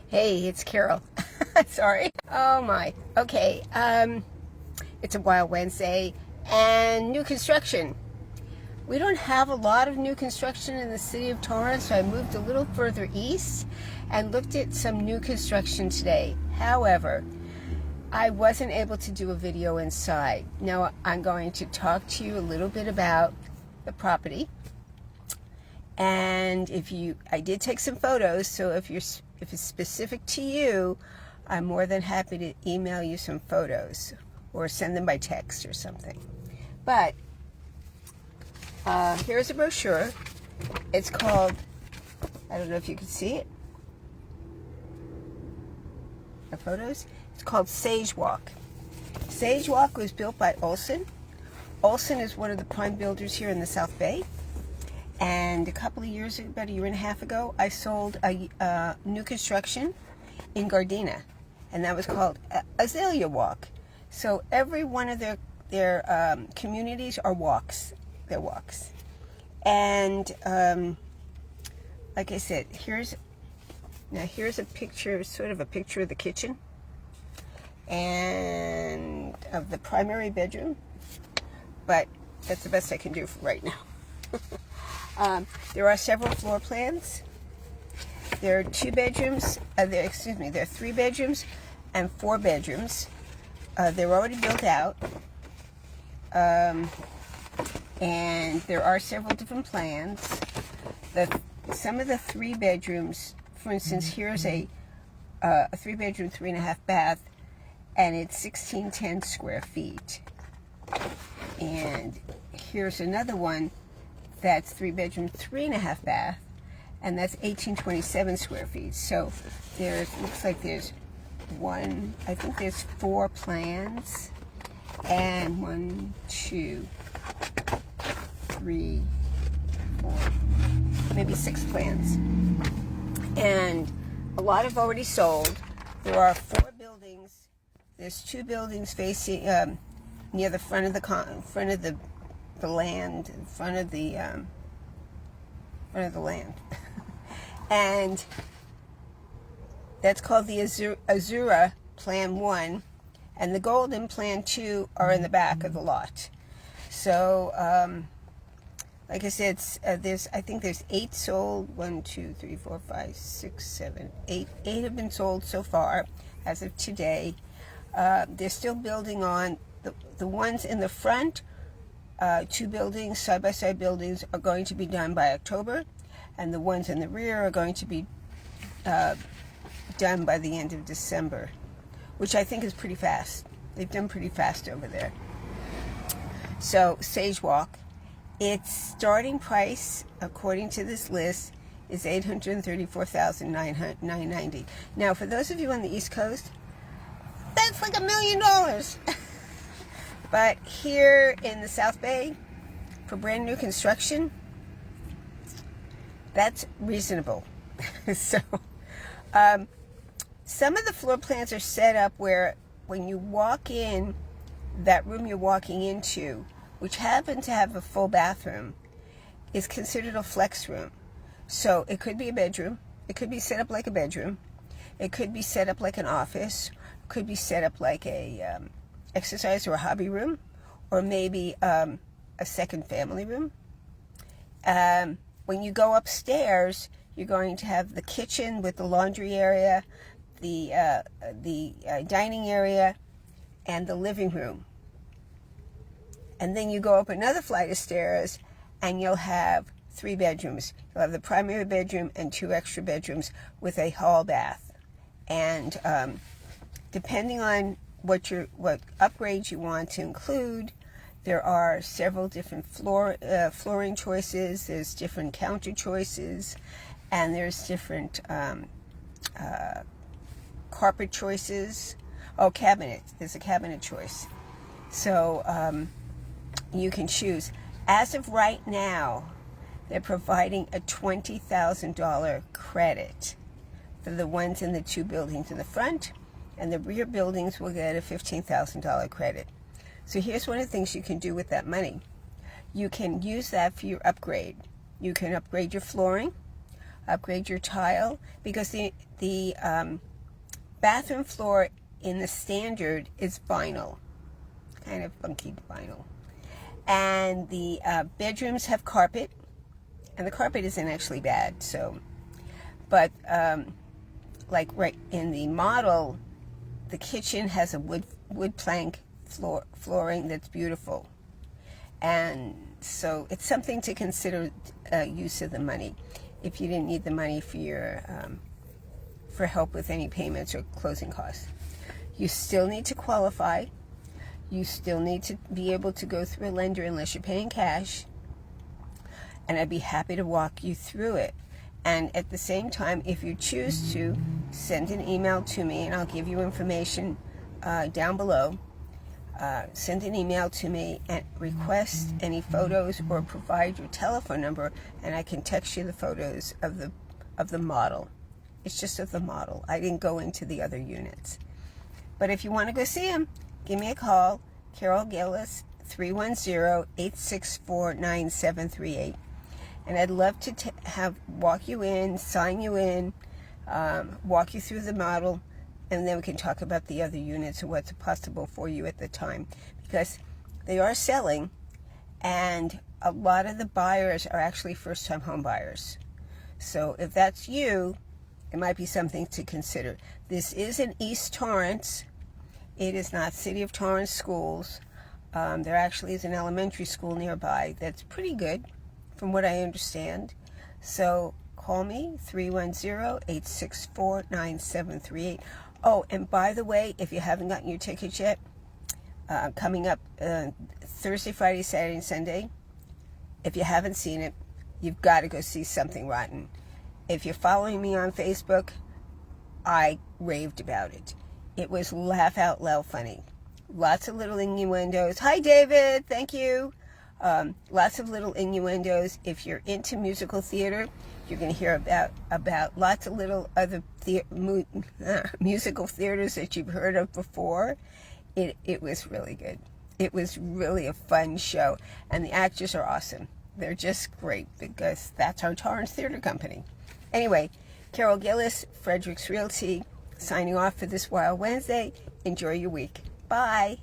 Hey, it's Carol. Sorry. Oh my. Okay. It's a wild Wednesday and new construction. We don't have a lot of new construction in the city of Torrance, so I moved a little further east and looked at some new construction today. However, I wasn't able to do a video inside. Now I'm going to talk to you a little bit about the property. And I did take some photos, so if it's specific to you, I'm more than happy to email you some photos or send them by text or something. But here's a brochure. It's called, I don't know if you can see it, the photos. It's called Sage Walk. Sage Walk was built by OLSON. OLSON is one of the prime builders here in the South Bay. And a couple of years ago, about a year and a half ago, I sold a new construction in Gardena, and that was called Azura Walk. So every one of their communities are walks. They're walks. And like I said, here's a picture, sort of a picture of the kitchen and of the primary bedroom. But that's the best I can do for right now. There are several floor plans. There are 2 bedrooms. There are 3 bedrooms and 4 bedrooms. They're already built out. And there are several different plans. Some of the 3 bedrooms, for instance, here's a 3-bedroom, 3.5 bath, and it's 1610 square feet. And here's another one that's 3-bedroom, 3.5 bath, and that's 1827 square feet. So looks like there's I think there's 4 plans, and 1, 2, 3, 4, maybe 6 plans. And a lot have already sold. There are 4 buildings. There's 2 buildings facing near the front of the land, in front of the land. And that's called the Azura Plan 1, and the Golden Plan 2 are in the back of the lot. So, like I said, I think there's 8 sold. 1, 2, 3, 4, 5, 6, 7, 8. 8 have been sold so far as of today. They're still building on the ones in the front. 2 buildings, side-by-side buildings, are going to be done by October, and the ones in the rear are going to be done by the end of December, which I think is pretty fast. They've done pretty fast over there. So, Sage Walk, its starting price, according to this list, is $834,990. Now, for those of you on the East Coast, that's like $1 million. But here in the South Bay, for brand new construction, that's reasonable. So, some of the floor plans are set up where when you walk in, that room you're walking into, which happens to have a full bathroom, is considered a flex room. So it could be a bedroom. It could be set up like a bedroom. It could be set up like an office. It could be set up like a exercise or a hobby room, or maybe a second family room. When you go upstairs, you're going to have the kitchen with the laundry area, the dining area, and the living room. And then you go up another flight of stairs, and you'll have 3 bedrooms. You'll have the primary bedroom and 2 extra bedrooms with a hall bath. And depending on what upgrades you want to include, there are several different flooring choices. There's different counter choices, and there's different carpet choices. Oh, cabinets. There's a cabinet choice. So you can choose. As of right now, they're providing a $20,000 credit for the ones in the 2 buildings in the front, and the rear buildings will get a $15,000 credit. So here's one of the things you can do with that money. You can use that for your upgrade. You can upgrade your flooring. upgrade your tile, because the bathroom floor in the standard is vinyl, kind of funky vinyl. And the bedrooms have carpet, and the carpet isn't actually bad. So, but like right in the model, the kitchen has a wood plank flooring that's beautiful, and so it's something to consider use of the money if you didn't need the money for your for help with any payments or closing costs. You still need to qualify. You still need to be able to go through a lender unless you're paying cash. And I'd be happy to walk you through it. And at the same time, if you choose to, send an email to me, and I'll give you information down below. Send an email to me and request any photos or provide your telephone number, and I can text you the photos of the model. It's just of the model. I didn't go into the other units. But if you want to go see them, give me a call, Carol Gillis, 310-864-9738. And I'd love to walk you in, sign you in, walk you through the model, and then we can talk about the other units and what's possible for you at the time. Because they are selling, and a lot of the buyers are actually first-time home buyers. So if that's you, it might be something to consider. This is in East Torrance. It is not City of Torrance schools. There actually is an elementary school nearby that's pretty good, from what I understand. So call me, 310-864-9738. Oh, and by the way, if you haven't gotten your tickets yet, coming up Thursday, Friday, Saturday, and Sunday, if you haven't seen it, you've got to go see Something Rotten. If you're following me on Facebook, I raved about it. It was laugh out loud funny. Lots of little innuendos. Hi, David. Thank you. Lots of little innuendos. If you're into musical theater, you're going to hear about lots of little other musical theaters that you've heard of before. It was really good. It was really a fun show, and the actors are awesome. They're just great, because that's our Torrance Theater Company. Anyway, Carol Gillis, Frederick's Realty, signing off for this Wild Wednesday. Enjoy your week. Bye.